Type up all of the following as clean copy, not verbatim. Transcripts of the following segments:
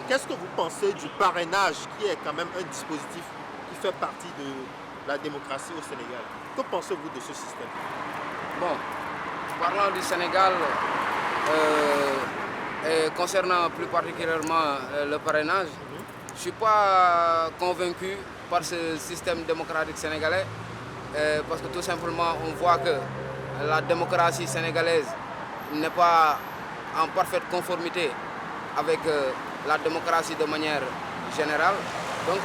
Qu'est-ce que vous pensez du parrainage, qui est quand même un dispositif qui fait partie de la démocratie au Sénégal? Que pensez-vous de ce système? Bon, parlant du Sénégal, et concernant plus particulièrement le parrainage, je ne suis pas convaincu par ce système démocratique sénégalais parce que tout simplement on voit que la démocratie sénégalaise n'est pas en parfaite conformité avec la démocratie de manière générale. Donc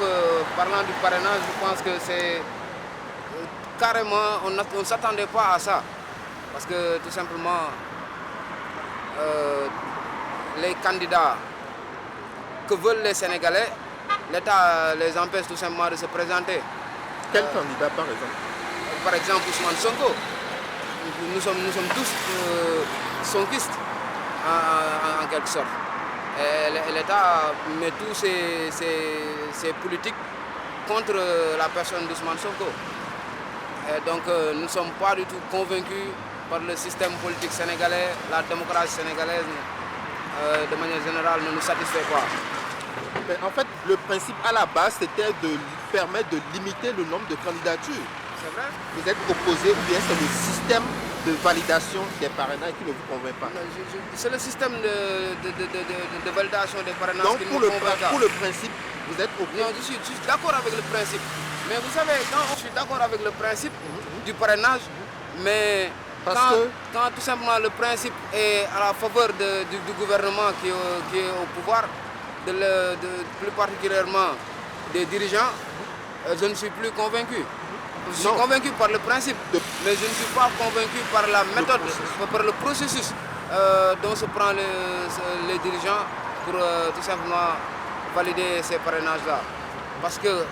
parlant du parrainage, je pense que c'est carrément, on ne s'attendait pas à ça. Parce que tout simplement, les candidats que veulent les Sénégalais, l'État les empêche tout simplement de se présenter. Quel candidat par exemple? Par exemple, Ousmane Sonko. Nous sommes tous sonkistes en quelque sorte. Et l'État met tous ses politiques contre la personne d'Ousmane Sonko. Et donc nous ne sommes pas du tout convaincus par le système politique sénégalais. La démocratie sénégalaise, de manière générale, ne nous satisfait pas. Mais en fait, le principe à la base, c'était de permettre de limiter le nombre de candidatures. C'est vrai? Vous êtes opposé ou bien c'est le système de validation des parrainages qui ne vous convainc pas? C'est le système de validation des parrainages Donc qui pour nous convainc pas. pour le principe, vous êtes opposé? Non, je suis d'accord avec le principe. Mais vous savez, quand je suis d'accord avec le principe du parrainage, mais quand tout simplement le principe est à la faveur du gouvernement qui est au pouvoir, plus particulièrement des dirigeants, je ne suis plus convaincu. Je suis convaincu par le principe, mais je ne suis pas convaincu par la méthode, par le processus dont se prennent les dirigeants pour tout simplement valider ces parrainages-là. Parce que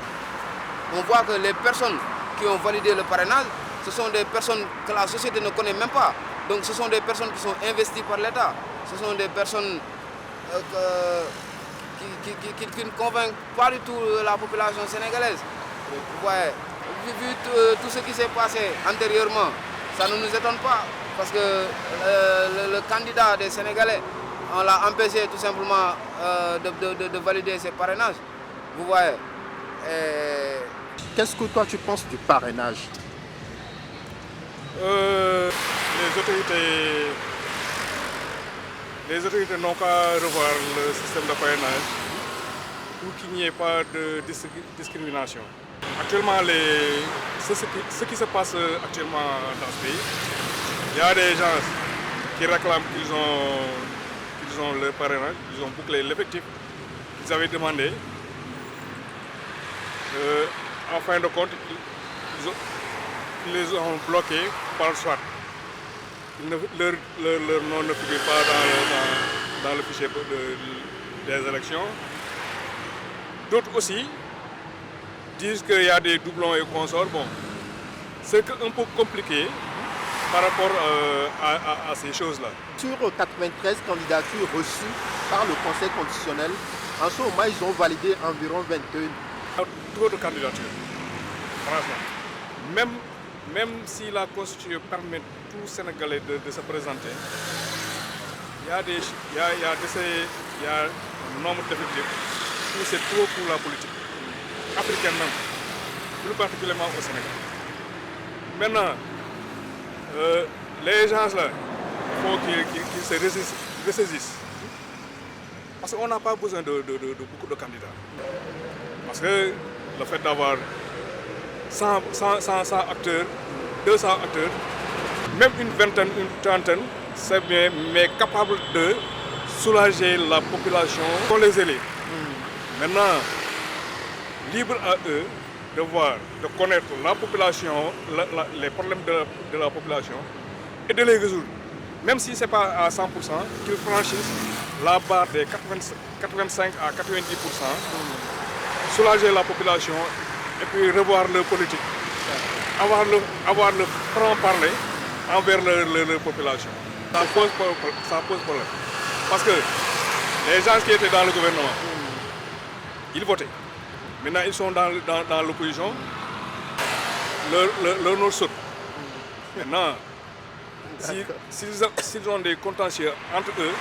on voit que les personnes qui ont validé le parrainage, ce sont des personnes que la société ne connaît même pas. Donc ce sont des personnes qui sont investies par l'État. Ce sont des personnes qui ne convainquent pas du tout la population sénégalaise. Ouais. Vu tout ce qui s'est passé antérieurement, ça ne nous étonne pas. Parce que le candidat des Sénégalais, on l'a empêché tout simplement de valider ses parrainages. Vous voyez. Qu'est-ce que toi tu penses du parrainage? Les autorités n'ont qu'à revoir le système de parrainage pour qu'il n'y ait pas de discrimination. Actuellement, ce qui se passe actuellement dans ce pays, il y a des gens qui réclament qu'ils ont le parrainage, ils ont bouclé l'effectif qu'ils avaient demandé. En fin de compte, ils les ont bloqués par le SWAT. Leur nom ne figure pas dans le fichier des élections. D'autres aussi disent qu'il y a des doublons et consorts. Bon, c'est un peu compliqué par rapport à ces choses-là. Sur 93 candidatures reçues par le Conseil constitutionnel, en ce moment, ils ont validé environ 21. Trop de candidatures, franchement. Même si la Constitution permet tout Sénégalais de se présenter, il y a un nombre d'effectifs où c'est trop pour la politique africaine même, plus particulièrement au Sénégal. Maintenant, les gens là, il faut qu'ils se ressaisissent. Parce qu'on n'a pas besoin de beaucoup de candidats. Parce que le fait d'avoir 100 acteurs, 200 acteurs, même une vingtaine, une trentaine, c'est bien, mais capable de soulager la population pour les élèves. Maintenant, libre à eux de voir, de connaître la population, les problèmes de la population et de les résoudre. Même si ce n'est pas à 100%, qu'ils franchissent la barre des 85 à 90%, soulager la population et puis revoir leur politique. Avoir le franc-parler envers leur population. Ça pose problème. Parce que les gens qui étaient dans le gouvernement, ils votaient. Maintenant, ils sont dans l'opposition, leur nom saute. Maintenant, s'ils ont des contentieux entre eux,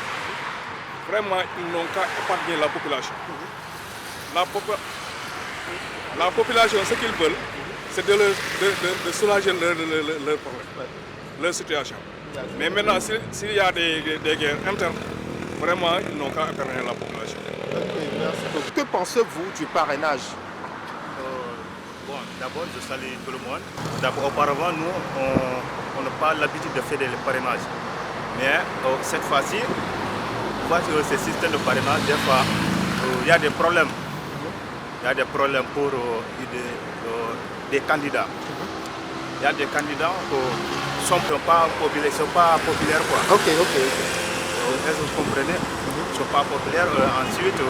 vraiment, ils n'ont qu'à épargner la population. La population, ce qu'ils veulent, c'est de soulager leur problème, leur situation. Mais maintenant, s'il y a des guerres internes, vraiment, ils n'ont qu'à épargner la population. Okay, merci. Que pensez-vous du parrainage? Bon, d'abord, je salue tout le monde. D'abord, auparavant, nous, on n'a pas l'habitude de faire des parrainages. Mais cette fois-ci, on voit que ce système de parrainage, des fois, il y a des problèmes. Il y a des problèmes pour des candidats. Il y a des candidats qui ne sont pas populaires. Quoi. Ok. Est-ce que vous comprenez? Ils ne sont pas populaires. Ensuite,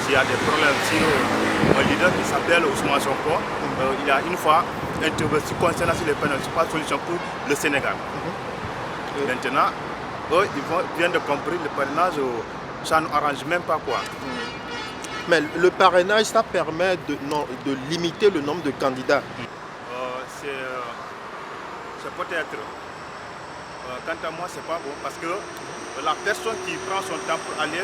s'il y a des problèmes, si un leader qui s'appelle Ousmane Sonko, il y a une fois intervenu concernant les parrainages, ce n'est pas une solution pour le Sénégal. Maintenant, eux, ils viennent de comprendre le parrainage, ça ne arrange même pas quoi. Mais le parrainage, ça permet de limiter le nombre de candidats. C'est peut-être. Quant à moi, c'est pas bon parce que la personne qui prend son temps pour aller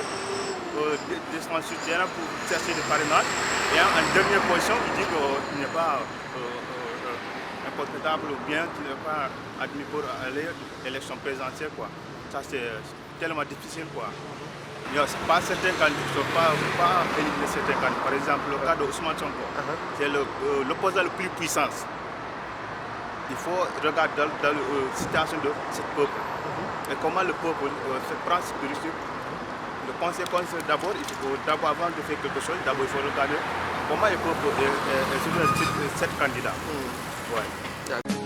descendre sur le terrain pour chercher le parrainage, et en dernière position, il dit qu'il n'est pas incompétable ou bien qu'il n'est pas admis pour aller à l'élection présidentielle. Quoi. Ça, c'est tellement difficile. Quoi. Il y a pas certains candidats qui ne sont pas éliminés certains candidats. Par exemple, le cas de Ousmane Sonko, c'est l'opposant le plus puissant. Il faut regarder dans la situation de ce peuple. Et comment le peuple se prend ce risque. Les conséquences, d'abord, avant de faire quelque chose, d'abord il faut regarder comment le peuple est sur cette candidat. Ouais.